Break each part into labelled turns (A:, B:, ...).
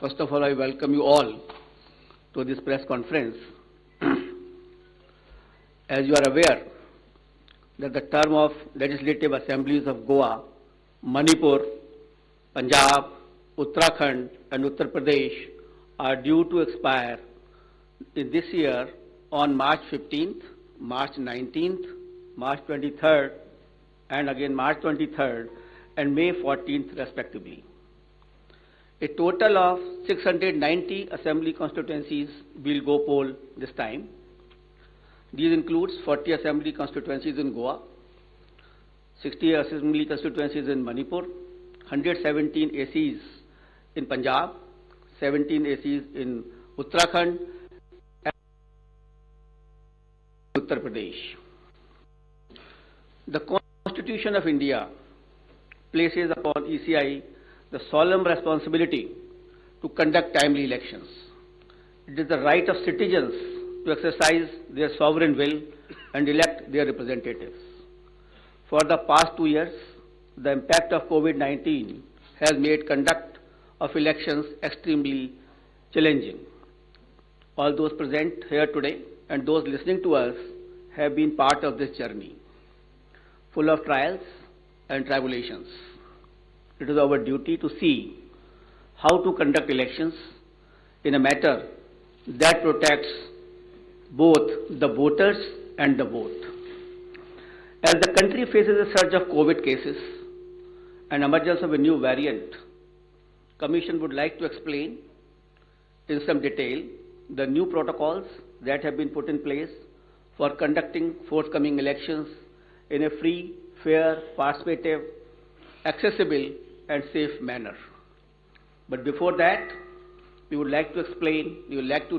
A: First of all, I welcome you all to this press conference. As you are aware, that the term of legislative assemblies of Goa, Manipur, Punjab, Uttarakhand and Uttar Pradesh are due to expire in this year on March 15th, March 19th, March 23rd and again March 23rd and May 14th respectively. A total of 690 assembly constituencies will go poll this time. These includes 40 assembly constituencies in Goa, 60 assembly constituencies in Manipur, 117 ACs in Punjab, 17 ACs in Uttarakhand and Uttar Pradesh. The Constitution of India places upon ECI the solemn responsibility to conduct timely elections. It is the right of citizens to exercise their sovereign will and elect their representatives. For the past 2 years, the impact of COVID-19 has made conduct of elections extremely challenging. All those present here today and those listening to us have been part of this journey, full of trials and tribulations. It is our duty to see how to conduct elections in a manner that protects both the voters and the vote. As the country faces a surge of COVID cases and emergence of a new variant, Commission would like to explain in some detail the new protocols that have been put in place for conducting forthcoming elections in a free, fair, participative, accessible and safe manner. But before that, we would like to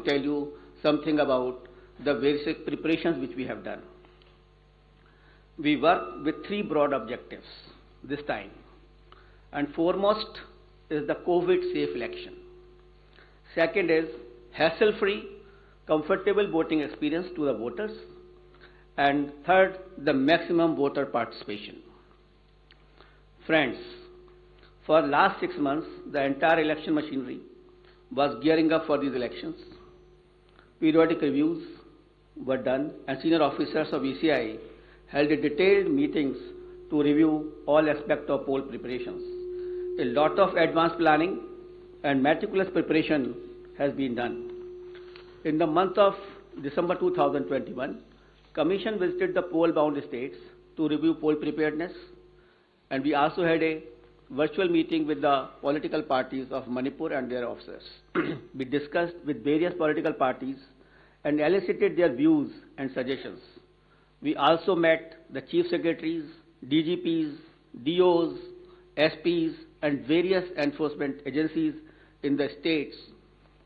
A: tell you something about the various preparations which we have done. We work with 3 broad objectives this time, and foremost is the COVID-safe election. Second is hassle-free, comfortable voting experience to the voters, and third, the maximum voter participation. Friends, for the last 6 months, the entire election machinery was gearing up for these elections. Periodic reviews were done and senior officers of ECI held detailed meetings to review all aspects of poll preparations. A lot of advanced planning and meticulous preparation has been done. In the month of December 2021, Commission visited the poll-bound states to review poll preparedness, and we also had a virtual meeting with the political parties of Manipur and their officers. We discussed with various political parties and elicited their views and suggestions. We also met the chief secretaries, DGPs, DOs, SPs and various enforcement agencies in the states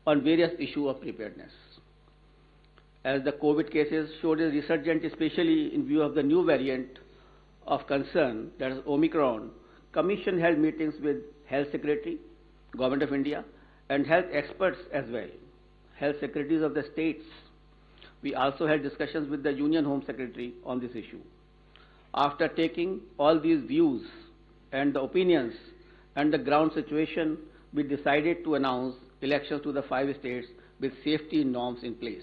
A: on various issues of preparedness. As the COVID cases showed a resurgence, especially in view of the new variant of concern, that is Omicron, Commission held meetings with Health Secretary, Government of India, and health experts as well, health secretaries of the states. We also had discussions with the Union Home Secretary on this issue. After taking all these views and the opinions and the ground situation, we decided to announce elections to the 5 states with safety norms in place.